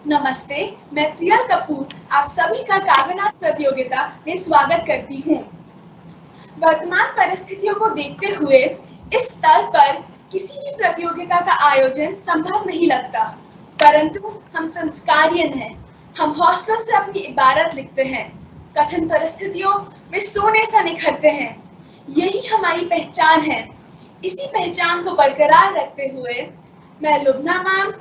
नमस्ते, मैं प्रियल कपूर आप सभी का काव्यनाथ प्रतियोगिता में स्वागत करती हूँ। वर्तमान परिस्थितियों को देखते हुए इस स्तर पर किसी भी प्रतियोगिता का आयोजन संभव नहीं लगता, परंतु हम संस्कारियन हैं। हम हौसलों से अपनी इबारत लिखते हैं, कठिन परिस्थितियों में सोने सा निखरते हैं। यही हमारी पहचान है। इसी पहचान को बरकरार रखते हुए मैं Lubna ma'am,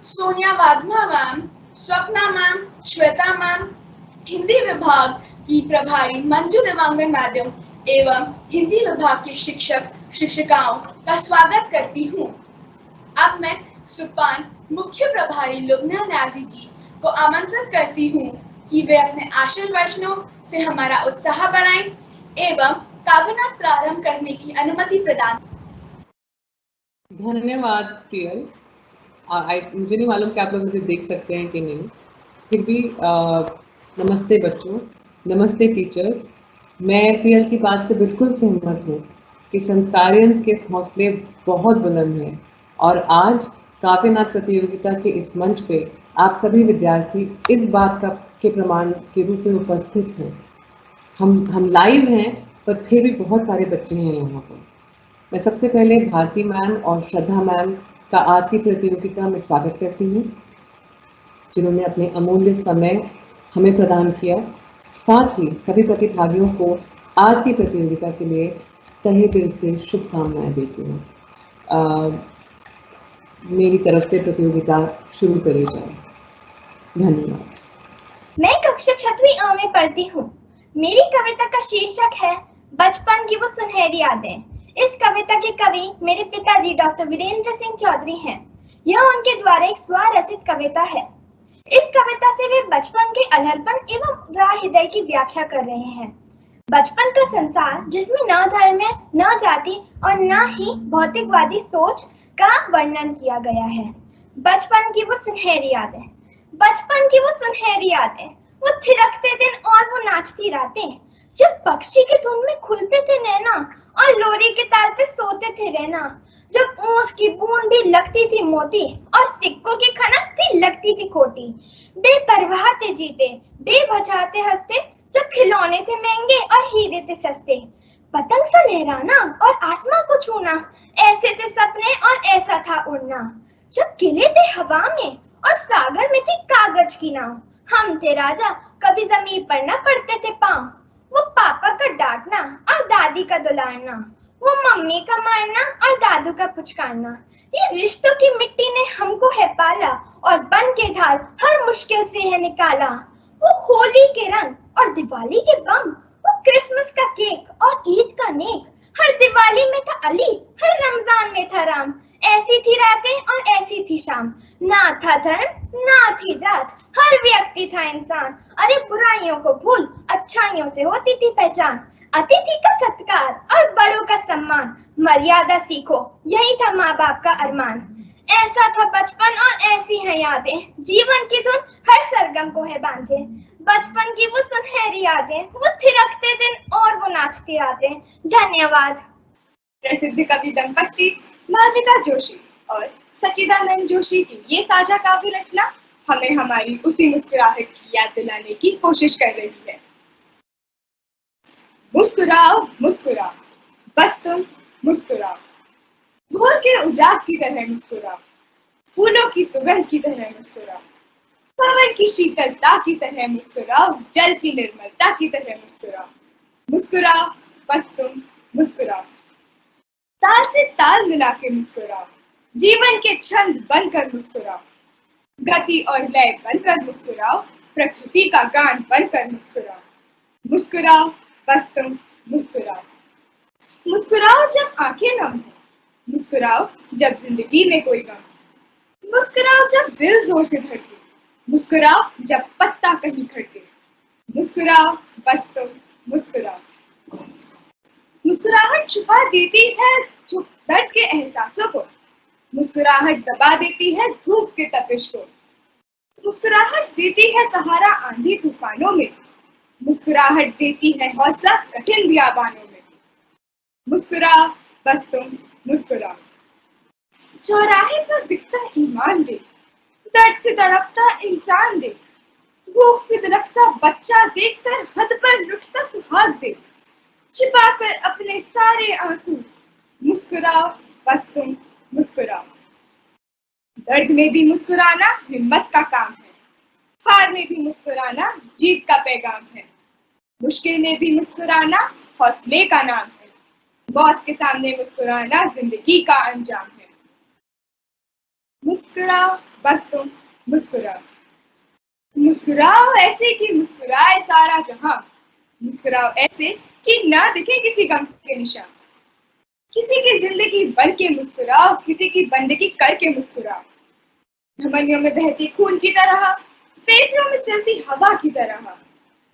Sonia Wadhwa ma'am, Swapna ma'am, Shweta ma'am, Hindi विभाग की प्रभारी मंजू देवांगन मैडम एवं हिंदी विभाग के शिक्षक शिक्षिकाओं का स्वागत करती हूँ। अब मैं सुपान मुख्य प्रभारी लुब्ना न्याजी जी को आमंत्रित करती हूँ कि वे अपने आशीर्वचनों से हमारा उत्साह बढ़ाएं एवं काव्यनाथ प्रारंभ करने की अनुमति प्रदान। धन्यवाद प्रियल। मुझे नहीं मालूम कि आप लोग मुझे देख सकते हैं कि नहीं, फिर भी नमस्ते बच्चों, नमस्ते टीचर्स। मैं प्रियल की बात से बिल्कुल सहमत हूँ कि संस्कारियंस के हौसले बहुत बुलंद हैं और आज काव्यनाथ प्रतियोगिता के इस मंच पे आप सभी विद्यार्थी इस बात के प्रमाण के रूप में उपस्थित हैं। हम लाइव हैं, पर फिर भी बहुत सारे बच्चे हैं यहाँ पर। मैं सबसे पहले भारती मैम और श्रद्धा मैम का आज की प्रतियोगिता में स्वागत करती हूँ, जिन्होंने अपने अमूल्य समय हमें प्रदान किया। साथ ही सभी प्रतिभागियों को आज की प्रतियोगिता के लिए तहे दिल से शुभकामनाएं देती हूँ। मेरी तरफ से प्रतियोगिता शुरू करी जाए। धन्यवाद। मैं कक्षा 6वीं A में पढ़ती हूँ। मेरी कविता का शीर्षक है बचपन की वो सुनहरी यादें। इस कविता के कवि मेरे पिताजी डॉक्टर वीरेंद्र सिंह चौधरी हैं। यह उनके द्वारा एक स्वरचित कविता है। इस कविता से वे बचपन के अलहड़पन एवं उदार हृदय की व्याख्या कर रहे हैं। बचपन का संसार जिसमें न धर्म है, न जाति और न ही भौतिकवादी सोच का वर्णन किया गया है। बचपन की वो सुनहरी यादें, बचपन की वो सुनहरी यादें, वो थिरकते दिन और वो नाचती रातें, जब पक्षी की धुन में खुलते थे नैना और लोरी के ताल पे सोते थे रहना, जब ओस की बूंद भी लगती थी मोती और सिक्कों की खनक भी लगती थी खोटी। बेपरवाह थे जीते, बेवजह थे हंसते, जब खिलौने थे महंगे और हीरे थे सस्ते। पतंग सा लहराना और आसमां को छूना, ऐसे थे सपने और ऐसा था उड़ना। जब किले थे हवा में और सागर में थी कागज की नाव, हम थे राजा, कभी जमीन पर न पड़ते थे पांव। वो पापा का डांटना और दादी का दुलारना, वो मम्मी का मारना और दादू का पुचकारना, ये रिश्तों की मिट्टी ने हमको है पाला और बन के ढाल हर मुश्किल से है निकाला। वो होली के रंग और दिवाली के बम, वो क्रिसमस का केक और ईद का नेक, हर दिवाली में था अली, हर रमजान में था राम। ऐसी थी रातें और ऐसी थी शाम, ना था धर्म ना थी जात, हर व्यक्ति था इंसान। अरे बुराइयों को भूल अच्छाइयों से होती थी पहचान, अतिथि का सत्कार और बड़ों का सम्मान, मर्यादा सीखो यही था माँ बाप का अरमान। ऐसा था बचपन और ऐसी है यादें, जीवन की धुन हर सरगम को है बांधे। बचपन की वो सुनहरी यादें, वो थिरकते दिन और वो नाचती रातें। धन्यवाद। प्रसिद्ध कवि दंपति मालविका जोशी और सच्चिदानंद जोशी की ये साझा काव्य रचना हमें हमारी उसी मुस्कुराहट की याद दिलाने की कोशिश कर रही है। मुस्कुराओ मुस्कुराओ, बस तुम मुस्कुराओ, भोर के उजास की तरह मुस्कुराओ, फूलों की सुगंध की तरह मुस्कुराओ, पवन की शीतलता की तरह मुस्कुराओ, जल की निर्मलता की तरह मुस्कुराओ। मुस्कुराओ बस तुम मुस्कुराओ, ताल से ताल मिला के मुस्कुराओ, जीवन के छंद बनकर मुस्कुराओ, गति और लय बनकर मुस्कुराओ, प्रकृति का गान बनकर मुस्कुराओ। मुस्कुराओ बस तुम मुस्कुराओ। मुस्कुराओ जब आंखें नम हो, मुस्कुराओ जब जिंदगी में कोई गम हो, मुस्कुराओ जब दिल जोर से धड़के, मुस्कुराओ जब पत्ता कहीं खड़के। मुस्कुराओ बस तुम मुस्कुराओ। मुस्कुराहट छुपा देती है दर्द के एहसासों को, मुस्कुराहट दबा देती है धूप के तपिश को, मुस्कुराहट देती है सहारा आंधी तूफानों में, मुस्कुराहट देती है हौसला कठिन बियाबानों में। मुस्कुराओ बस तुम मुस्कुराओ। चौराहे पर बिकता ईमान दे, दर्द से तड़पता इंसान देख, भूख से तड़पता बच्चा देख, सर हद पर लुटता सुहाग देख, छिपाकर अपने सारे आंसू मुस्कुराओ बस तुम मुस्कुराओ। दर्द में भी मुस्कुराना हिम्मत का काम है, हार में भी मुस्कुराना जीत का पैगाम है, मुश्किल में भी मुस्कुराना हौसले का नाम है, मौत के सामने मुस्कुराना जिंदगी का अंजाम है। मुस्कुराओ बस तुम मुस्कुराओ, मुस्कुराओ ऐसे कि मुस्कुराए सारा जहां, मुस्कुराओ ऐसे कि ना दिखे किसी गम के निशान, किसी की जिंदगी बन के मुस्कुराओ, किसी की बंदगी करके मुस्कुराओ। धमनियों में बहती खून की तरह, फेफड़ों में चलती हवा की तरह,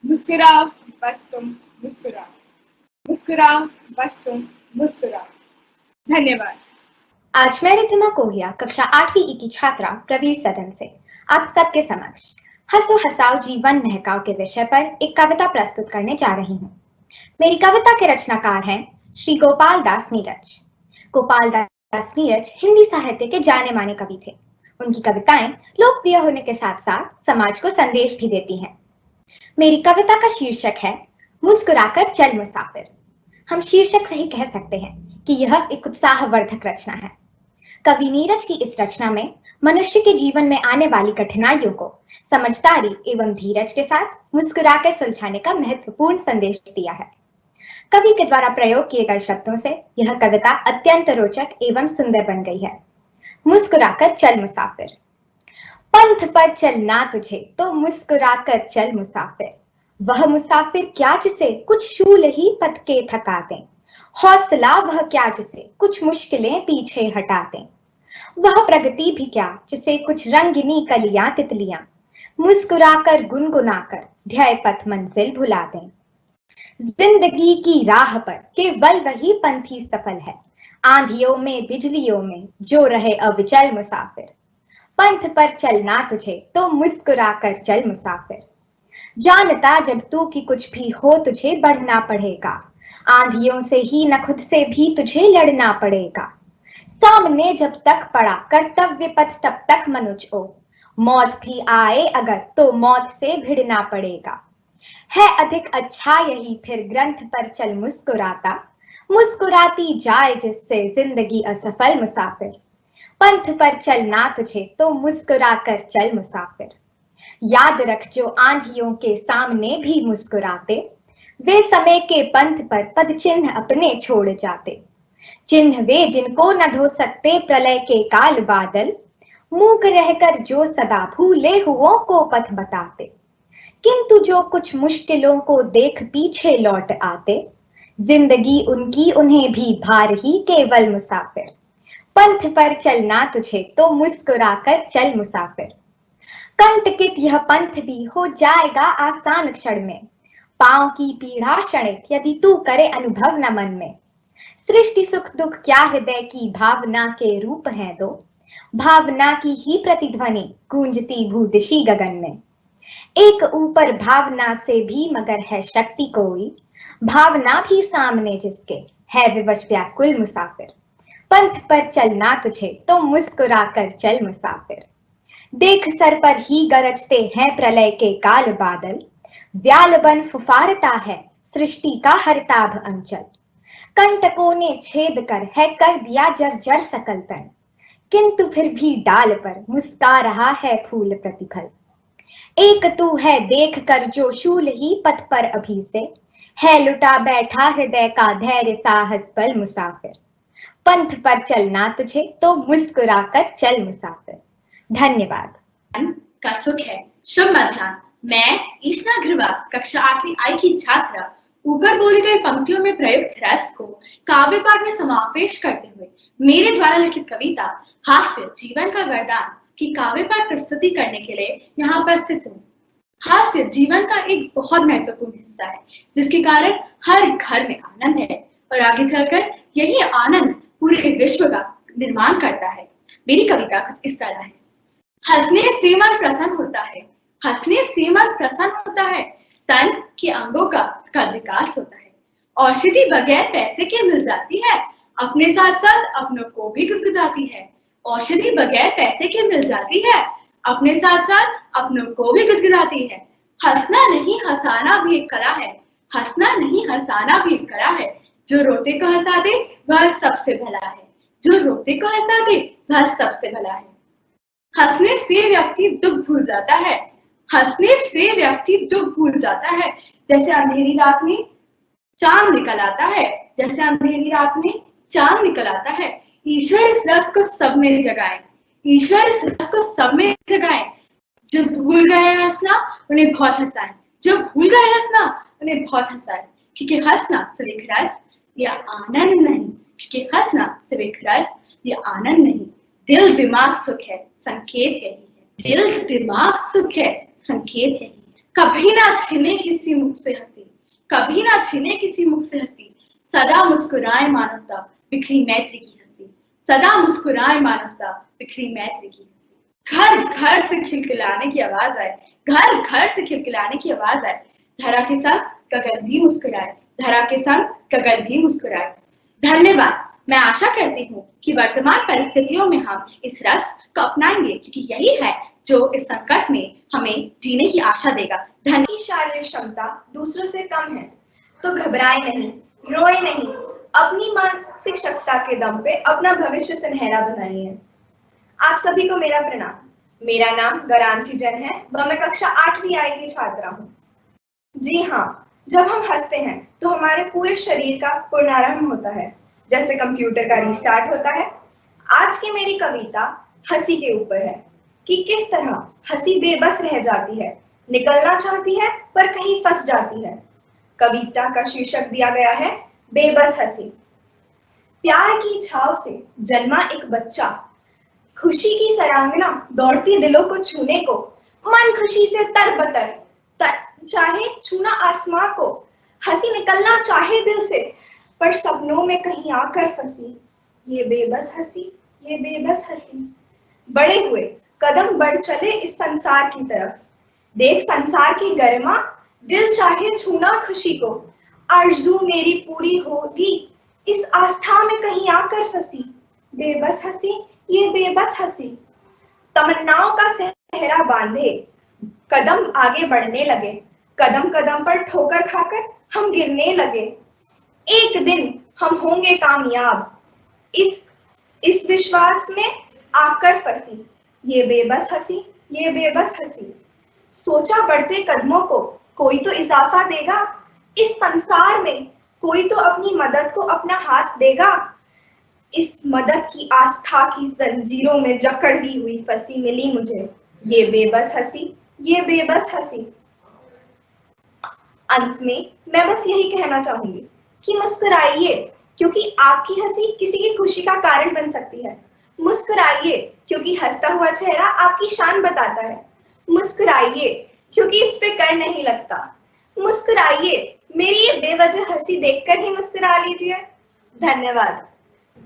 मुस्कुराओ बस तुम मुस्कुराओ, मुस्कुराओ बस तुम मुस्कुराओ। धन्यवाद। आज मैं रितिमा कोहिया कक्षा 8वीं ई की छात्रा प्रवीर सदन से आप सबके समक्ष हंसो हंसाओ जीवन महकाओ के विषय पर एक कविता प्रस्तुत करने जा रही हूँ। मेरी कविता के रचनाकार हैं श्री गोपाल दास नीरज। गोपाल दास नीरज हिंदी साहित्य के जाने माने कवि थे। उनकी कविताएं लोकप्रिय होने के साथ साथ समाज को संदेश भी देती हैं। मेरी कविता का शीर्षक है मुस्कुराकर चल मुसाफिर। हम शीर्षक से ही कह सकते हैं कि यह एक उत्साहवर्धक रचना है। कवि नीरज की इस रचना में मनुष्य के जीवन में आने वाली कठिनाइयों को समझदारी एवं धीरज के साथ मुस्कुराकर सुलझाने का महत्वपूर्ण संदेश दिया है। कवि के द्वारा प्रयोग किए गए शब्दों से यह कविता अत्यंत रोचक एवं सुंदर बन गई है। मुस्कुराकर चल मुसाफिर। पंथ पर चलना तुझे तो मुस्कुराकर चल मुसाफिर, वह मुसाफिर क्या जिसे कुछ शूल ही पथ के थका दें, हौसला वह क्या जिसे कुछ मुश्किलें पीछे हटा दें, वह प्रगति भी क्या जिसे कुछ रंगीनी कलियां तितलियां मुस्कुराकर गुनगुनाकर ध्येय पथ मंजिल भुला दें। जिंदगी की राह पर केवल वही पंथी सफल है, आंधियों में बिजलियों में जो रहे अविचल मुसाफिर। पंथ पर चलना तुझे तो मुस्कुराकर चल मुसाफिर, जानता जब तू कि कुछ भी हो तुझे बढ़ना पड़ेगा, आंधियों से ही न खुद से भी तुझे लड़ना पड़ेगा। सामने जब तक पड़ा कर्तव्य पथ तब तक मनुज ओ, मौत भी आए अगर तो मौत से भिड़ना पड़ेगा। है अधिक अच्छा यही फिर ग्रंथ पर चल मुस्कुराता, मुस्कुराती जाए जिससे जिंदगी असफल मुसाफिर। पंथ पर चलना तुझे तो मुस्कुराकर चल मुसाफिर, याद रख जो आंधियों के सामने भी मुस्कुराते, वे समय के पंथ पर पद चिन्ह अपने छोड़ जाते। चिन्ह वे जिनको न धो सकते प्रलय के काल बादल, मूक रहकर जो सदा भूले हुओं को पथ बताते, किंतु जो कुछ मुश्किलों को देख पीछे लौट आते, जिंदगी उनकी उन्हें भी भार ही केवल मुसाफिर। पंथ पर चलना तुझे तो मुस्कुराकर चल मुसाफिर, कंटकित यह पंथ भी हो जाएगा आसान क्षण में, पांव की पीड़ा क्षणिक यदि तू करे अनुभव न मन में। सृष्टि सुख दुख क्या हृदय की भावना के रूप हैं दो, भावना की ही प्रतिध्वनि गूंजती भूदिशी गगन में। एक ऊपर भावना से भी मगर है शक्ति कोई, भावना भी सामने जिसके है विवश व्याकुल मुसाफिर। पंथ पर चलना तुझे तो मुस्कुराकर चल मुसाफिर, देख सर पर ही गरजते हैं प्रलय के काल बादल, व्याल बन फुफारता है सृष्टि का हरताभ अंचल। कंटकों ने छेद कर है कर दिया जर्जर सकल तन, किंतु फिर भी डाल पर मुस्का रहा है फूल प्रतिफल। एक तू है देख कर जो शूल ही पथ पर अभी से, है लुटा बैठा हृदय का धैर्य साहस बल मुसाफिर। पंथ पर चलना तुझे तो मुस्कुराकर चल मुसाफिर। धन्यवाद। का सुख है शुभ मध्याह्न। मैं ईशना अग्रवाल कक्षा 8वीं आई की छात्रा ऊपर बोली गई पंक्तियों में प्रयुक्त रस को काव्य पाठ में समावेश करते हुए मेरे द्वारा लिखित कविता हास्य जीवन का वरदान की काव्य पाठ प्रस्तुति करने के लिए यहाँ उपस्थित हूँ। हास्य जीवन का एक बहुत महत्वपूर्ण हिस्सा है, जिसके कारण हर घर में आनंद है और आगे चलकर यही आनंद पूरे विश्व का निर्माण करता है। मेरी कविता कुछ इस तरह है। हंसने से मन प्रसन्न होता है, हंसने से मन प्रसन्न होता है, तन के अंगों का विकास होता है। औषधि बगैर पैसे के मिल जाती है, अपने साथ साथ अपनों को भी गुदगुदाती है। औषधि बगैर पैसे के मिल जाती है, अपने साथ साथ अपनों को भी गुदगुदाती है। हंसना नहीं हंसाना भी एक कला है, हंसना नहीं हंसाना भी एक कला है। जो रोते को हंसा दे वह सबसे भला है, जो रोते को हंसा दे वह सबसे भला है। हंसने से व्यक्ति दुख भूल जाता है, हंसने से व्यक्ति दुख भूल जाता है। जैसे अंधेरी रात में चांद निकल आता है, जैसे अंधेरी रात में चांद निकल आता है। ईश्वर इस रस को सब में जगाए, ईश्वर इस रस को सब में जगाए। जो भूल गए हंसना उन्हें बहुत हंसाए, जो भूल गए हंसना उन्हें बहुत हंसाए। क्योंकि हंसना सिर्फ एक रस या आनंद नहीं, क्योंकि हंसना सिर्फ एक रस या आनंद नहीं, दिल दिमाग सुख है, संकेत है। दिल दिमाग सुख है, संकेत है। कभी ना छीने किसी मुख से हंसी, कभी ना छीने किसी मुख से हंसी। सदा मुस्कुराए मानवता बिखरी मैत्री की हंसी, सदा मुस्कुराए मानवता बिखरी मैत्री की हंसी। घर घर से खिलखिलाने की आवाज आए, घर घर से खिलखिलाने की आवाज आए। धरा के संग गगन भी मुस्कुराए, धरा के संग गगन भी मुस्कुराए। धन्यवाद। मैं आशा करती हूँ कि वर्तमान परिस्थितियों में हम इस रस को अपनाएंगे, क्योंकि यही है जो इस संकट में हमें जीने की आशा देगा। की शारीरिक क्षमता दूसरों से कम है तो घबराए नहीं, रोए नहीं, अपनी मानसिक क्षमता के दम पे अपना भविष्य सुनहरा बनाइए। आप सभी को मेरा प्रणाम। मेरा नाम गरांची जन है व मैं कक्षा 8वीं आई की छात्रा हूँ। जी हाँ, जब हम हंसते हैं तो हमारे पूरे शरीर का पुनरारंभ होता है, जैसे कंप्यूटर का रिस्टार्ट होता है। आज की मेरी कविता हंसी के ऊपर है कि किस तरह हंसी बेबस रह जाती है, निकलना चाहती है पर कहीं फंस जाती है। कविता का शीर्षक दिया गया है बेबस हंसी। प्यार की छाव से जन्मा एक बच्चा, खुशी की सरांगना दौड़ती दिलों को छूने को, मन खुशी से तरबतर, चाहे छूना आसमां को। हंसी निकलना चाहे दिल से पर सपनों में कहीं आकर फंसी, ये बेबस हंसी, ये बेबस हंसी। बड़े हुए कदम बढ़ चले इस संसार की तरफ, देख संसार की गरिमा, दिल चाहे छूना खुशी को। आरज़ू मेरी पूरी होगी इस आस्था में कहीं आकर फंसी, बेबस हंसी, ये बेबस हंसी। तमन्नाओं का सेहरा बांधे कदम आगे बढ़ने लगे, कदम कदम पर ठोकर खाकर हम गिरने लगे। एक दिन हम होंगे कामयाब, इस विश्वास में आकर फंसी, ये बेबस हंसी, ये बेबस हंसी। सोचा बढ़ते कदमों को कोई तो इजाफा देगा, इस संसार में कोई तो अपनी मदद को अपना हाथ देगा। इस मदद की आस्था की जंजीरों में जकड़ दी हुई फंसी मिली मुझे, ये बेबस हंसी, ये बेबस हंसी। अंत में मैं बस यही कहना चाहूंगी कि मुस्कुराइए, क्योंकि आपकी हंसी किसी की खुशी का कारण बन सकती है। मुस्कुराइए क्योंकि हंसता हुआ चेहरा आपकी शान बताता है। मुस्कुराइए क्योंकि इस पे कर नहीं लगता। मुस्कुराइए, मेरी ये बेवजह हंसी देखकर ही मुस्कुरा लीजिए। धन्यवाद।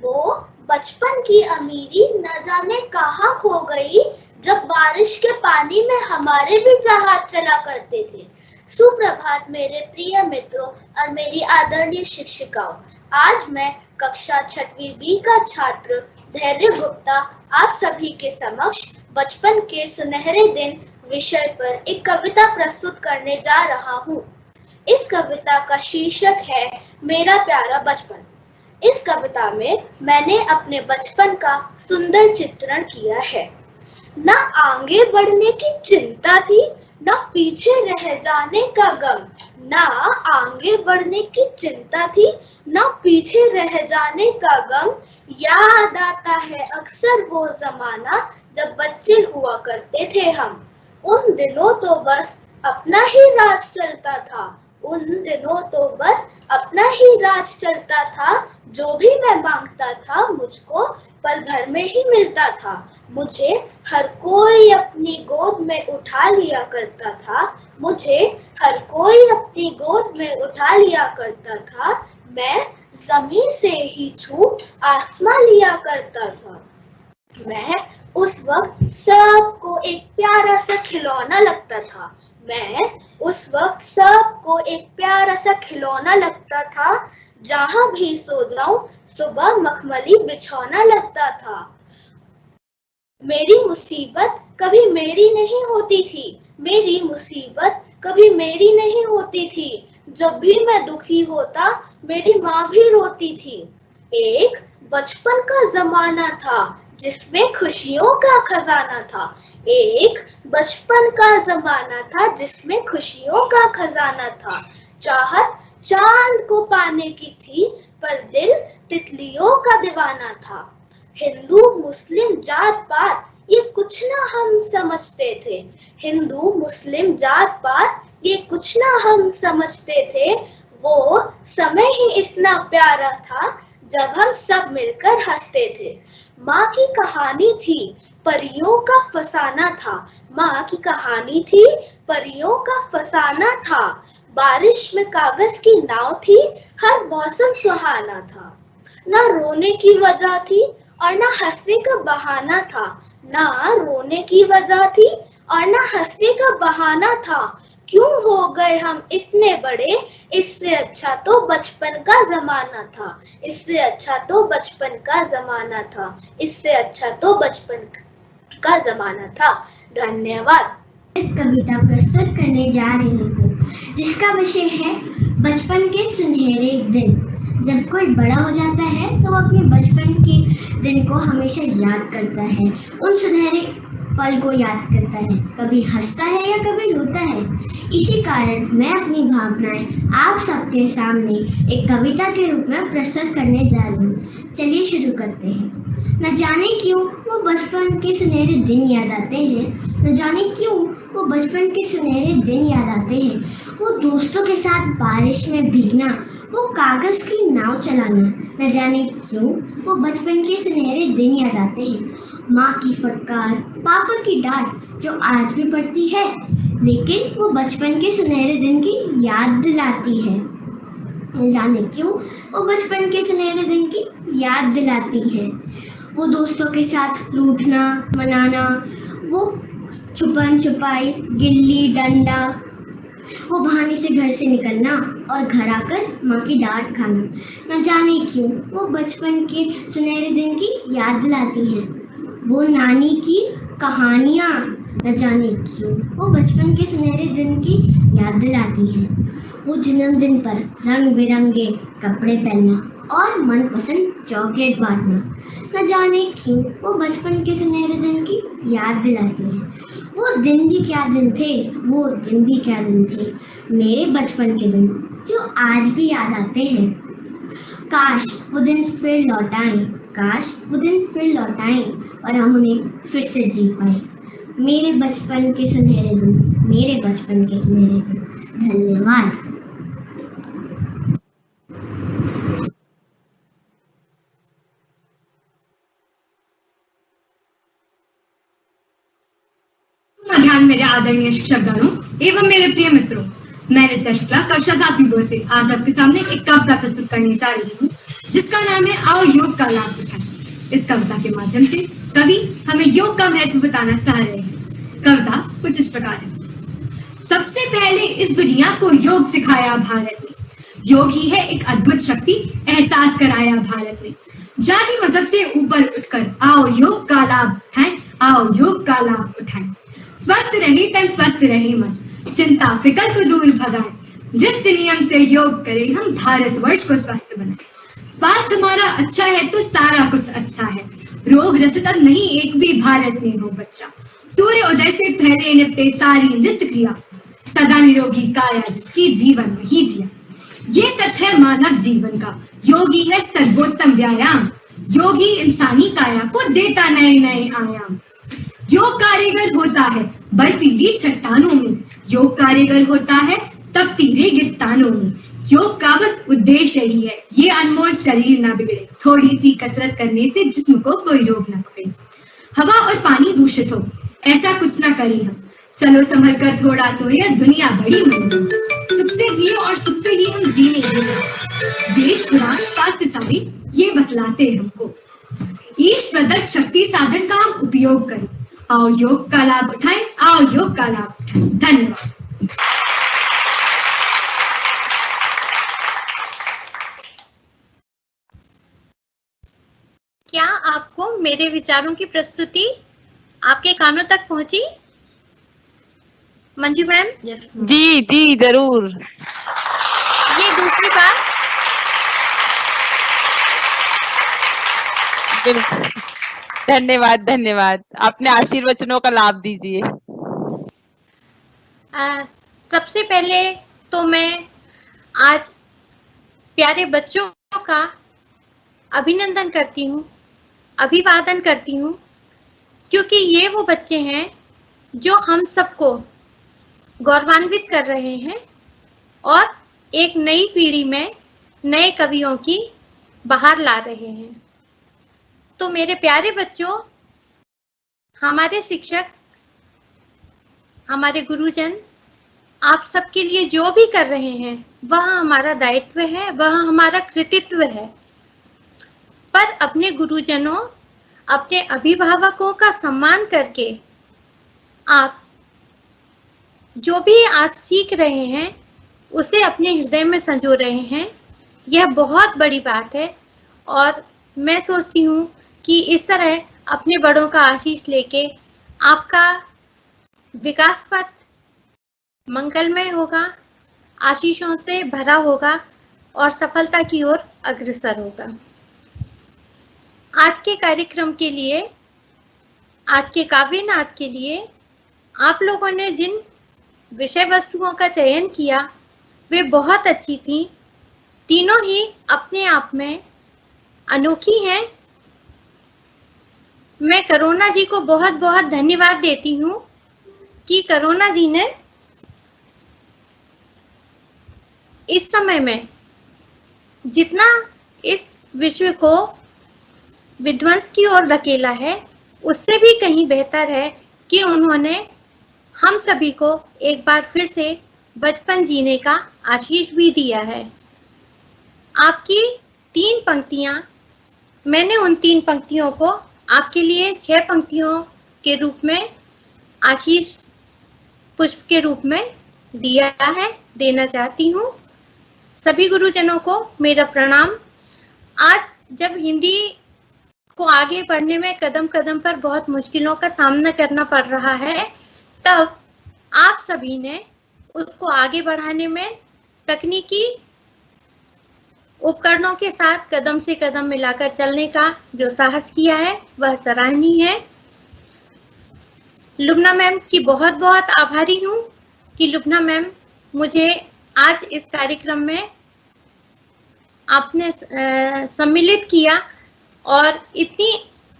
वो बचपन की अमीरी न जाने कहाँ खो गई, जब बारिश के पानी में हमारे भी जहाज चला करते थे। सुप्रभात मेरे प्रिय मित्रों और मेरी आदरणीय शिक्षिकाओं। आज मैं कक्षा 6वीं बी का छात्र धैर्य गुप्ता आप सभी के समक्ष बचपन के सुनहरे दिन विषय पर एक कविता प्रस्तुत करने जा रहा हूँ। इस कविता का शीर्षक है मेरा प्यारा बचपन। इस कविता में मैंने अपने बचपन का सुंदर चित्रण किया है। न आगे बढ़ने की चिंता थी, न पीछे रह जाने का गम। न आगे बढ़ने की चिंता थी, न पीछे रह जाने का गम। याद आता है अक्सर वो जमाना जब बच्चे हुआ करते थे हम। उन दिनों तो बस अपना ही राज चलता था, उन दिनों तो बस अपना ही राज चलता था। जो भी मैं मांगता था मुझको पल भर में ही मिलता था। मुझे हर कोई अपनी गोद में उठा लिया करता था, मुझे हर कोई अपनी गोद में उठा लिया करता था। मैं जमीन से ही छू आसमां लिया करता था। मैं उस वक्त सबको एक प्यारा सा खिलौना लगता था। मैं उस वक्त सबको एक प्यारा सा खिलौना लगता था। जहां भी सो जाऊं सुबह मखमली बिछौना लगता था। मेरी मुसीबत कभी मेरी नहीं होती थी, मेरी मुसीबत कभी मेरी नहीं होती थी। जब भी मैं दुखी होता मेरी माँ भी रोती थी। एक बचपन का जमाना था जिसमें खुशियों का खजाना था। एक बचपन का जमाना था जिसमें खुशियों का खजाना था। चाहत चांद को पाने की थी पर दिल तितलियों का दीवाना था। हिंदू मुस्लिम जात पात ये कुछ ना हम समझते थे। हिंदू मुस्लिम जात पात ये कुछ ना हम समझते थे। वो समय ही इतना प्यारा था जब हम सब मिलकर हंसते थे। माँ की कहानी थी परियों का फसाना था। माँ की कहानी थी परियों का फसाना था। बारिश में कागज की नाव थी, हर मौसम सुहाना था। ना रोने की वजह थी और ना हंसने का बहाना था। ना रोने की वजह थी और ना हंसने का बहाना था। क्यों हो गए हम इतने बड़े, इससे अच्छा तो बचपन का जमाना था। इससे अच्छा तो बचपन का जमाना था। इससे अच्छा तो बचपन का जमाना था। धन्यवाद। कविता प्रस्तुत करने जा रही हूँ जिसका विषय है बचपन के सुनहरे दिन। जब कोई बड़ा हो जाता है तो वो अपने बचपन के दिन को हमेशा याद करता है, उन सुनहरे पल को याद करता है, कभी हंसता है या कभी रोता है। इसी कारण मैं अपनी भावनाएं आप सबके सामने एक कविता के रूप में प्रस्तुत करने जा रही हूँ। चलिए शुरू करते हैं। न जाने क्यों वो बचपन के सुनहरे दिन याद आते हैं। न जाने क्यों वो बचपन के सुनहरे दिन याद आते हैं। वो दोस्तों के साथ बारिश में भीगना, वो कागज की नाव चलाना। न जाने क्यों वो बचपन के सुनहरे दिन याद आते हैं। माँ की फटकार, पापा की डांट जो आज भी पड़ती है, लेकिन वो बचपन के सुनहरे दिन की याद दिलाती है। न जाने क्यों वो बचपन के सुनहरे दिन की याद दिलाती है। वो दोस्तों के साथ रूठना मनाना, वो छुपन छुपाई, गिल्ली डंडा, वो बहाने से घर से निकलना और घर आकर माँ की डांट खाना। न जाने क्यों वो बचपन के सुनहरे दिन की याद दिलाती हैं। वो नानी की कहानियाँ, न जाने क्यों वो बचपन के सुनहरे दिन की याद दिलाती हैं। वो जन्मदिन पर रंग बिरंगे कपड़े पहनना और मनपसंद चॉकलेट बांटना, न जाने क्यों वो बचपन के सुनहरे दिन की याद दिलाती है। वो दिन भी क्या दिन थे, वो दिन भी क्या दिन थे, मेरे बचपन के दिन जो आज भी याद आते हैं। काश वो दिन फिर लौट आए, काश वो दिन फिर लौट आए और हम उन्हें फिर से जी पाए। मेरे बचपन के सुनहरे दिन, मेरे बचपन के सुनहरे दिन। धन्यवाद। ध्यान मेरे आदरणीय शिक्षकगणों एवं मेरे प्रिय मित्रों, मैं नित्य शुक्ला कक्षा 7 से आज आपके सामने एक कविता प्रस्तुत करने जा रही हूँ जिसका नाम है आओ योग का लाभ उठाएं। इस कविता के माध्यम से कवि हमें योग का महत्व बताना चाह रहे हैं। कविता कुछ इस प्रकार है। सबसे पहले इस दुनिया को योग सिखाया भारत ने, योग ही है एक अद्भुत शक्ति, एहसास कराया भारत ने। जाति मजहब से ऊपर उठकर आओ योग का लाभ उठाएं, आओ योग का लाभ उठाएं। स्वस्थ रहे तन, स्वस्थ रहे मन, चिंता फिकर को दूर भगाएं। नृत्य नियम से योग करें, हम भारतवर्ष को स्वस्थ बनाएं। स्वास्थ्य हमारा अच्छा है तो सारा कुछ अच्छा है, रोग ग्रसित अब नहीं एक भी भारत में हो बच्चा। सूर्य उदय से पहले निपटे सारी नित्य क्रिया, सदा निरोगी काया जिसकी जीवन में ही जिया। ये सच है मानव जीवन का, योगी है सर्वोत्तम व्यायाम, योगी इंसानी काया को देता नए नए आयाम। योग कारीगर होता है बर्फीली चट्टानों में, योग कारीगर होता है तपती रेगिस्तानों में। योग का बस उद्देश्य ही है ये अनमोल शरीर ना बिगड़े, थोड़ी सी कसरत करने से जिस्म को कोई रोग ना पकड़े। हवा और पानी दूषित हो ऐसा कुछ ना करें हम, चलो संभल कर थोड़ा तो यह दुनिया बड़ी महंगी। सुख से जिए और सुख से ही हम जीने दें, वेद पुराण शास्त्र सारे ये बतलाते हमको। ईश प्रदत्त शक्ति साधन का हम उपयोग करें, आओ योग का लाभ उठाएं, आओ योग का लाभ उठाएं। धन्यवाद। क्या आपको मेरे विचारों की प्रस्तुति आपके कानों तक पहुंची मंजू मैम? यस जी जी जरूर। ये दूसरी बात, बिल्कुल, धन्यवाद धन्यवाद। अपने आशीर्वचनों का लाभ दीजिए। सबसे पहले तो मैं आज प्यारे बच्चों का अभिनंदन करती हूँ, अभिवादन करती हूँ, क्योंकि ये वो बच्चे हैं जो हम सबको गौरवान्वित कर रहे हैं और एक नई पीढ़ी में नए कवियों की बाहर ला रहे हैं। तो मेरे प्यारे बच्चों, हमारे शिक्षक, हमारे गुरुजन आप सबके लिए जो भी कर रहे हैं वह हमारा दायित्व है, वह हमारा कृतित्व है। पर अपने गुरुजनों, अपने अभिभावकों का सम्मान करके आप जो भी आज सीख रहे हैं उसे अपने हृदय में संजो रहे हैं, यह बहुत बड़ी बात है। और मैं सोचती हूँ कि इस तरह अपने बड़ों का आशीष लेके आपका विकास पथ मंगलमय होगा, आशीषों से भरा होगा और सफलता की ओर अग्रसर होगा। आज के कार्यक्रम के लिए, आज के काव्य नाद के लिए आप लोगों ने जिन विषय वस्तुओं का चयन किया वे बहुत अच्छी थी। तीनों ही अपने आप में अनोखी हैं। मैं करुणा जी को बहुत बहुत धन्यवाद देती हूँ कि करुणा जी ने इस समय में जितना इस विश्व को विध्वंस की ओर धकेला है, उससे भी कहीं बेहतर है कि उन्होंने हम सभी को एक बार फिर से बचपन जीने का आशीष भी दिया है। आपकी 3 पंक्तियां, मैंने उन 3 पंक्तियों को आपके लिए 6 पंक्तियों के रूप में आशीष पुष्प के रूप में दिया है, देना चाहती हूँ। सभी गुरुजनों को मेरा प्रणाम। आज जब हिंदी को आगे बढ़ने में कदम कदम पर बहुत मुश्किलों का सामना करना पड़ रहा है, तब आप सभी ने उसको आगे बढ़ाने में तकनीकी उपकरणों के साथ कदम से कदम मिलाकर चलने का जो साहस किया है वह सराहनीय है। लुब्ना मैम की बहुत बहुत आभारी हूँ कि लुब्ना मैम मुझे आज इस कार्यक्रम में आपने सम्मिलित किया और इतनी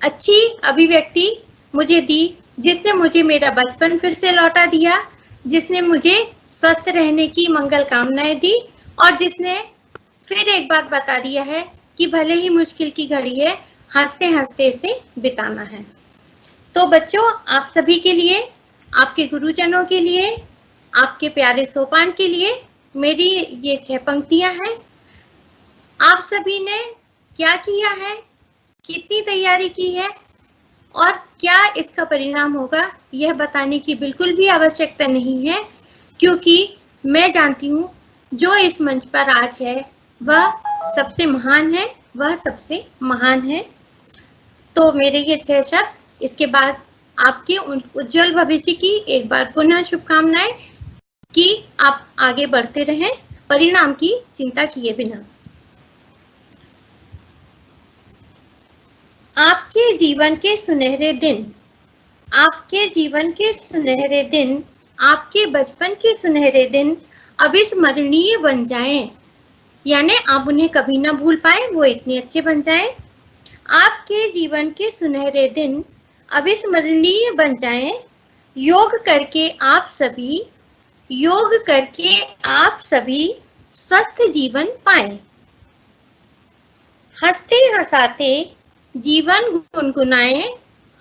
अच्छी अभिव्यक्ति मुझे दी, जिसने मुझे मेरा बचपन फिर से लौटा दिया, जिसने मुझे स्वस्थ रहने की मंगल कामनाएं दी और जिसने फिर एक बार बता दिया है कि भले ही मुश्किल की घड़ी है, हंसते हंसते इसे बिताना है। तो बच्चों, आप सभी के लिए, आपके गुरुजनों के लिए, आपके प्यारे सोपान के लिए मेरी ये 6 पंक्तियां हैं। आप सभी ने क्या किया है, कितनी तैयारी की है और क्या इसका परिणाम होगा, यह बताने की बिल्कुल भी आवश्यकता नहीं है, क्योंकि मैं जानती हूँ जो इस मंच पर आज है वह सबसे महान है, वह सबसे महान है। तो मेरे ये 6 शब्द, इसके बाद आपके उज्जवल भविष्य की एक बार पुनः शुभकामनाएं कि आप आगे बढ़ते रहें परिणाम की चिंता किए बिना। आपके जीवन के सुनहरे दिन, आपके जीवन के सुनहरे दिन, आपके बचपन के सुनहरे दिन अविस्मरणीय बन जाएं, यानी आप उन्हें कभी ना भूल पाए, वो इतने अच्छे बन जाएं। आपके जीवन के सुनहरे दिन अविस्मरणीय बन जाएं, योग करके आप सभी, योग करके आप सभी स्वस्थ जीवन पाएं। हंसते हंसाते जीवन गुनगुनाएं,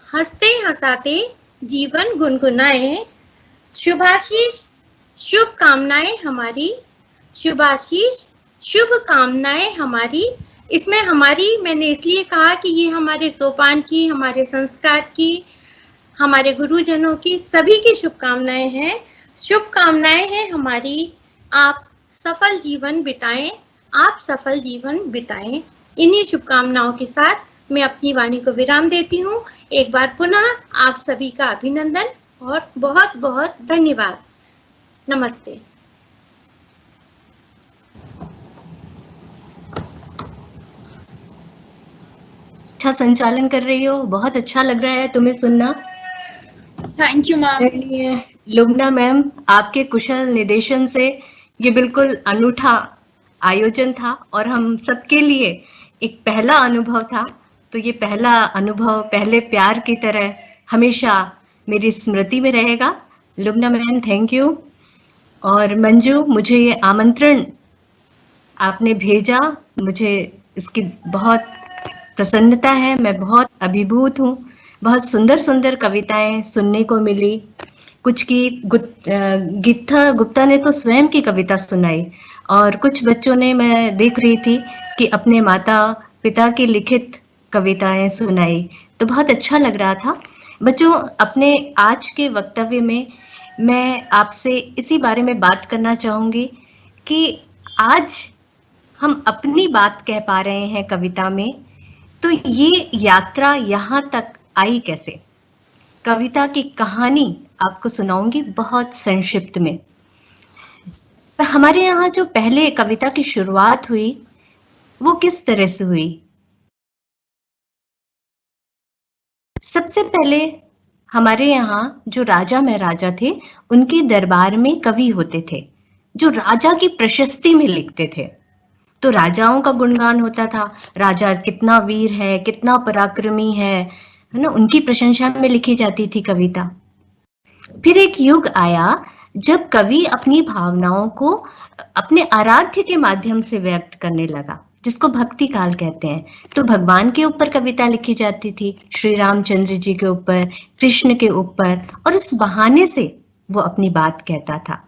हंसते हंसाते जीवन गुनगुनाएं। शुभाशीष शुभकामनाएं हमारी, शुभाशीष शुभकामनाएं हमारी। इसमें हमारी मैंने इसलिए कहा कि ये हमारे सोपान की, हमारे संस्कार की, हमारे गुरुजनों की, सभी की शुभकामनाएं हैं। शुभकामनाएं हैं हमारी, आप सफल जीवन बिताएं, आप सफल जीवन बिताएं। इन्हीं शुभकामनाओं के साथ मैं अपनी वाणी को विराम देती हूँ। एक बार पुनः आप सभी का अभिनंदन और बहुत बहुत धन्यवाद। नमस्ते। अच्छा संचालन कर रही हो, बहुत अच्छा लग रहा है तुम्हें सुनना। Thank you ma'am. Lubna ma'am, आपके कुशल निर्देशन से ये बिल्कुल अनूठा आयोजन था और हम सबके लिए एक पहला अनुभव था। तो ये पहला अनुभव पहले प्यार की तरह हमेशा मेरी स्मृति में रहेगा। लुब्ना मैम थैंक यू। और मंजू, मुझे ये आमंत्रण आपने भेजा, मुझे इसकी बहुत प्रसन्नता है। मैं बहुत अभिभूत हूँ। बहुत सुंदर सुंदर कविताएं सुनने को मिली। कुछ की गीता गुप्ता ने तो स्वयं की कविता सुनाई और कुछ बच्चों ने, मैं देख रही थी कि अपने माता पिता की लिखित कविताएं सुनाई। तो बहुत अच्छा लग रहा था। बच्चों, अपने आज के वक्तव्य में मैं आपसे इसी बारे में बात करना चाहूंगी कि आज हम अपनी बात कह पा रहे हैं कविता में, तो ये यात्रा यहाँ तक आई कैसे? कविता की कहानी आपको सुनाऊंगी बहुत संक्षिप्त में। हमारे यहाँ जो पहले कविता की शुरुआत हुई वो किस तरह से हुई? सबसे पहले हमारे यहाँ जो राजा महाराजा थे, उनके दरबार में कवि होते थे जो राजा की प्रशस्ति में लिखते थे। तो राजाओं का गुणगान होता था, राजा कितना वीर है, कितना पराक्रमी है ना, उनकी प्रशंसा में लिखी जाती थी कविता। फिर एक युग आया जब कवि अपनी भावनाओं को अपने आराध्य के माध्यम से व्यक्त करने लगा, जिसको भक्ति काल कहते हैं। तो भगवान के ऊपर कविता लिखी जाती थी, श्री रामचंद्र जी के ऊपर, कृष्ण के ऊपर, और उस बहाने से वो अपनी बात कहता था।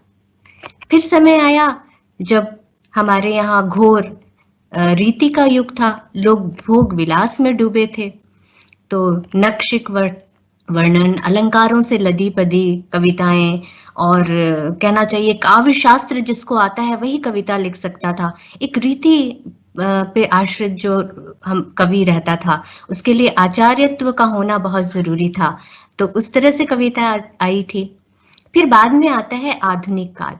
फिर समय आया जब हमारे यहाँ घोर रीति का युग था, लोग भोग विलास में डूबे थे। तो नक्शिक वर्णन, अलंकारों से लदी पदी कविताएं, और कहना चाहिए काव्य शास्त्र जिसको आता है वही कविता लिख सकता था। एक रीति पे आश्रित जो हम कवि रहता था, उसके लिए आचार्यत्व का होना बहुत जरूरी था। तो उस तरह से कविता आई थी। फिर बाद में आता है आधुनिक काल,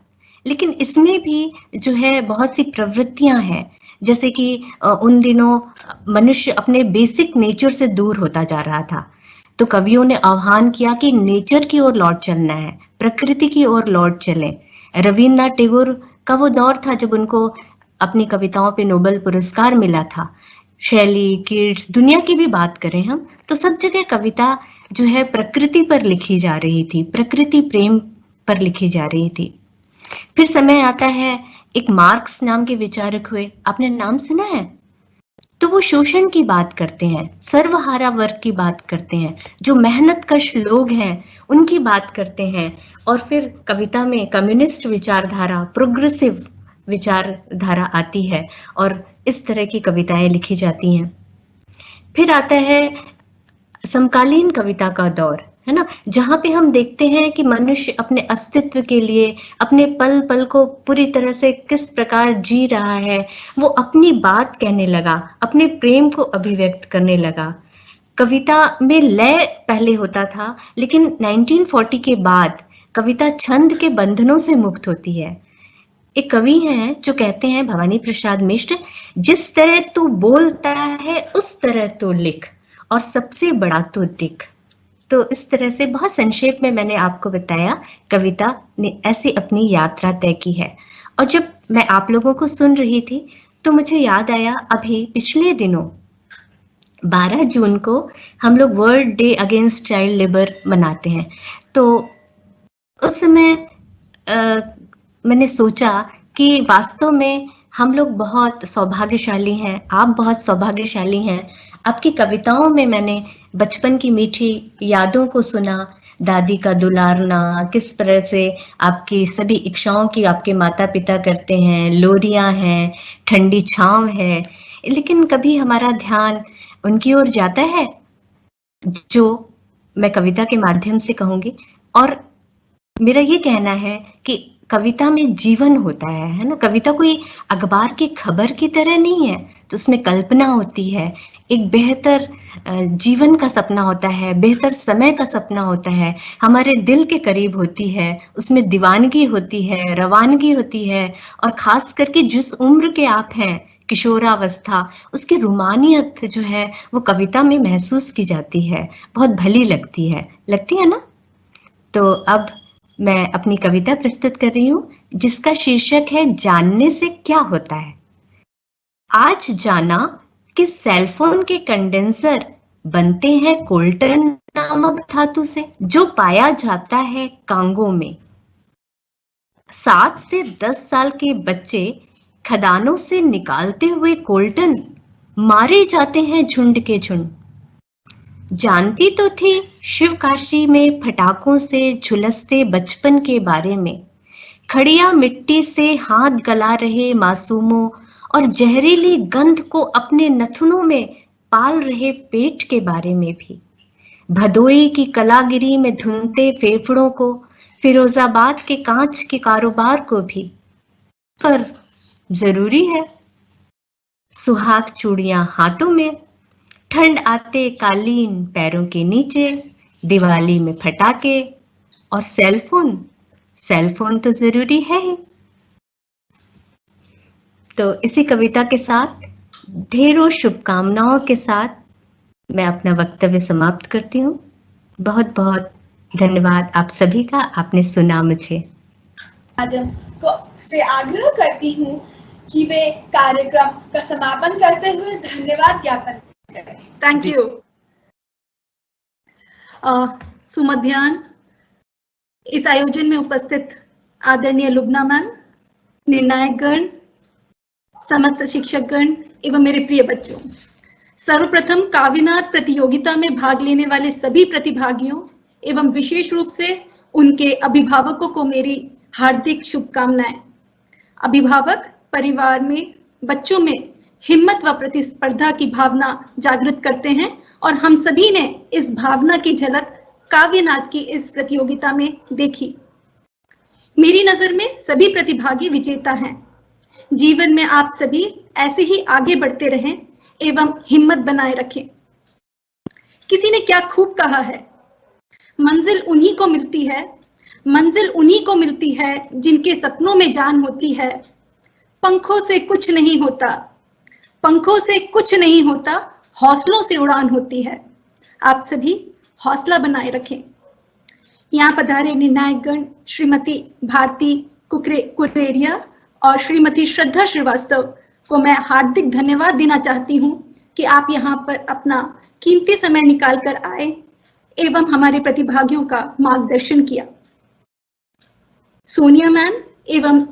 लेकिन इसमें भी जो है बहुत सी प्रवृत्तियां हैं, जैसे कि उन दिनों मनुष्य अपने बेसिक नेचर से दूर होता जा रहा था। तो कवियों ने आह्वान किया कि नेचर की ओर लौट चलना है, प्रकृति की ओर लौट चलें। रविन्द्रनाथ टैगोर का वो दौर था जब उनको अपनी कविताओं पे नोबेल पुरस्कार मिला था। शैली, कीट्स, दुनिया की भी बात करें हम तो सब जगह कविता जो है प्रकृति पर लिखी जा रही थी, प्रकृति प्रेम पर लिखी जा रही थी। फिर समय आता है, एक मार्क्स नाम के विचारक हुए, आपने नाम सुना है? तो वो शोषण की बात करते हैं, सर्वहारा वर्ग की बात करते हैं, जो मेहनतकश लोग हैं उनकी बात करते हैं। और फिर कविता में कम्युनिस्ट विचारधारा, प्रोग्रेसिव विचारधारा आती है और इस तरह की कविताएं लिखी जाती हैं। फिर आता है समकालीन कविता का दौर, है ना, जहाँ पे हम देखते हैं कि मनुष्य अपने अस्तित्व के लिए अपने पल पल को पूरी तरह से किस प्रकार जी रहा है। वो अपनी बात कहने लगा, अपने प्रेम को अभिव्यक्त करने लगा। कविता में लय पहले होता था, लेकिन 1940 के बाद कविता छंद के बंधनों से मुक्त होती है। एक कवि हैं जो कहते हैं, भवानी प्रसाद मिश्र, जिस तरह तू बोलता है उस तरह तू लिख और सबसे बड़ा तो दिख। तो इस तरह से बहुत संक्षेप में मैंने आपको बताया, कविता ने ऐसे अपनी यात्रा तय की है। और जब मैं आप लोगों को सुन रही थी तो मुझे याद आया, अभी पिछले दिनों 12 जून को हम लोग world day against child labour मनाते हैं। तो उस समय मैंने सोचा कि वास्तव में हम लोग बहुत सौभाग्यशाली हैं, आप बहुत सौभाग्यशाली हैं। आपकी कविताओं में मैंने बचपन की मीठी यादों को सुना, दादी का दुलारना, किस तरह से आपकी सभी इच्छाओं की आपके माता पिता करते हैं, लोरियां हैं, ठंडी छांव है, लेकिन कभी हमारा ध्यान उनकी ओर जाता है जो मैं कविता के माध्यम से कहूंगी। और मेरा ये कहना है कि कविता में जीवन होता है ना। कविता कोई अखबार की खबर की तरह नहीं है। तो उसमें कल्पना होती है, एक बेहतर जीवन का सपना होता है, बेहतर समय का सपना होता है, हमारे दिल के करीब होती है, उसमें दीवानगी होती है, रवानगी होती है, और खास करके जिस उम्र के आप हैं, किशोरावस्था, उसकी रूमानियत जो है वो कविता में महसूस की जाती है, बहुत भली लगती है ना? तो अब मैं अपनी कविता प्रस्तुत कर रही हूँ, जिसका शीर्षक है जानने से क्या होता है। आज जाना कि सेलफोन के कंडेंसर बनते हैं कोल्टन नामक धातु से, जो पाया जाता है कांगो में। 7 से 10 साल के बच्चे खदानों से निकालते हुए कोल्टन मारे जाते हैं झुंड के झुंड। जानती तो थी शिवकाशी में फटाकों से झुलसते बचपन के बारे में, खड़िया मिट्टी से हाथ गला रहे मासूमों और जहरीली गंध को अपने नथुनों में पाल रहे पेट के बारे में भी, भदोई की कलागिरी में धुनते फेफड़ों को, फिरोजाबाद के कांच के कारोबार को भी। पर जरूरी है सुहाग चूड़ियां हाथों में, ठंड आते कालीन पैरों के नीचे, दिवाली में फटाके और सेलफोन तो जरूरी है ही। तो इसी कविता के साथ ढेरों शुभकामनाओं के साथ मैं अपना वक्तव्य समाप्त करती हूँ। बहुत बहुत धन्यवाद आप सभी का, आपने सुना मुझे। मैडम को से आग्रह करती हूँ कि वे कार्यक्रम का समापन करते हुए धन्यवाद ज्ञापन करें। Thank you. सुमध्यान इस आयोजन में उपस्थित आदरणीय लुबना मैम, निर्णायक गण, समस्त शिक्षकगण एवं मेरे प्रिय बच्चों, सर्वप्रथम काव्यनाद प्रतियोगिता में भाग लेने वाले सभी प्रतिभागियों एवं विशेष रूप से उनके अभिभावकों को मेरी हार्दिक शुभकामनाएं। अभिभावक परिवार में बच्चों में हिम्मत व प्रतिस्पर्धा की भावना जागृत करते हैं और हम सभी ने इस भावना की झलक काव्यनाद की इस प्रतियोगिता में देखी। मेरी नजर में सभी प्रतिभागी विजेता हैं। जीवन में आप सभी ऐसे ही आगे बढ़ते रहें एवं हिम्मत बनाए रखें। किसी ने क्या खूब कहा है, मंजिल उन्हीं को मिलती है जिनके सपनों में जान होती है। पंखों से कुछ नहीं होता, हौसलों से उड़ान होती है। आप सभी हौसला बनाए रखें। यहाँ पधारे निर्णायकगण श्रीमती भारती कुकरेरिया और श्रीमती श्रद्धा श्रीवास्तव को मैं हार्दिक धन्यवाद देना चाहती हूँ कि आप यहाँ पर अपना कीमती समय निकाल कर आए एवं हमारे प्रतिभागियों का मार्गदर्शन किया। सोनिया मैम एवं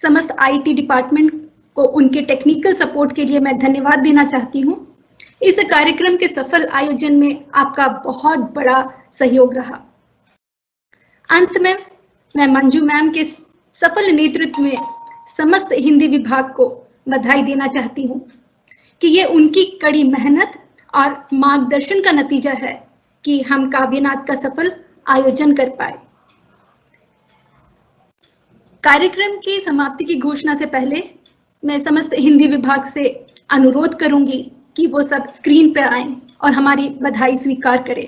समस्त आईटी डिपार्टमेंट को उनके टेक्निकल सपोर्ट के लिए मैं धन्यवाद देना चाहती हूँ। इस कार्यक्रम के सफल आयोजन में आपका बहुत बड़ा सहयोग रहा। अंत में मैं मंजू मैम के सफल नेतृत्व में समस्त हिंदी विभाग को बधाई देना चाहती हूँ कि ये उनकी कड़ी मेहनत और मार्गदर्शन का नतीजा है कि हम काव्यनाद का सफल आयोजन कर पाए। कार्यक्रम की समाप्ति की घोषणा से पहले मैं समस्त हिंदी विभाग से अनुरोध करूंगी कि वो सब स्क्रीन पे आएं और हमारी बधाई स्वीकार करें।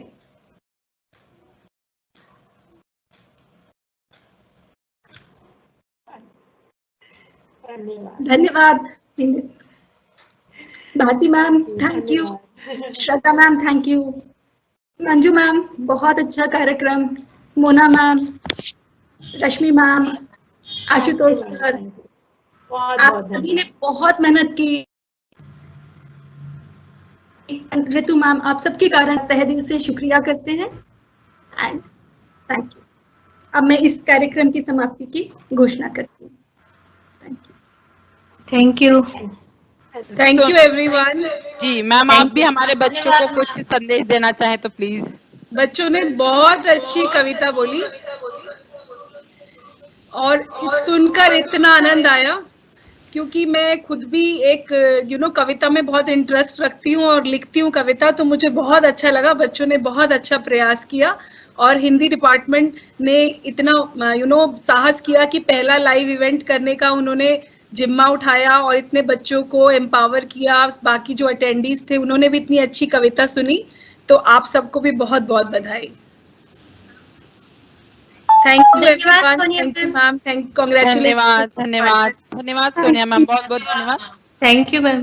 धन्यवाद। Bharti ma'am thank you, Shraddha ma'am thank you, Manju ma'am बहुत अच्छा कार्यक्रम, Mona ma'am, Rashmi ma'am, Ashutosh sir, आप सभी ने बहुत मेहनत की। ऋतु मैम, आप सबके कारण तहे दिल से शुक्रिया करते हैं एंड थैंक यू। अब मैं इस कार्यक्रम की समाप्ति की घोषणा करती हूँ। Thank you everyone. जी मैम, आप भी हमारे बच्चों को कुछ संदेश देना चाहें तो प्लीज। बच्चों ने बहुत अच्छी कविता बोली और सुनकर इतना आनंद आया, क्योंकि मैं खुद भी एक कविता में बहुत इंटरेस्ट रखती हूँ और लिखती हूँ कविता, तो मुझे बहुत अच्छा लगा। बच्चों ने बहुत अच्छा प्रयास किया और हिंदी डिपार्टमेंट ने इतना साहस किया कि पहला लाइव इवेंट करने का उन्होंने जिम्मा उठाया और इतने बच्चों को एम्पावर किया। बाकी जो अटेंडीज थे उन्होंने भी इतनी अच्छी कविता सुनी, तो आप सबको भी बहुत बहुत बधाई। Thank you everyone, thank you ma'am, thank congratulation. धन्यवाद धन्यवाद धन्यवाद सोनिया मैम, बहुत बहुत धन्यवाद। Thank you ma'am.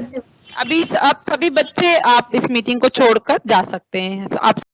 अभी आप सभी बच्चे आप इस मीटिंग को छोड़कर जा सकते हैं। आप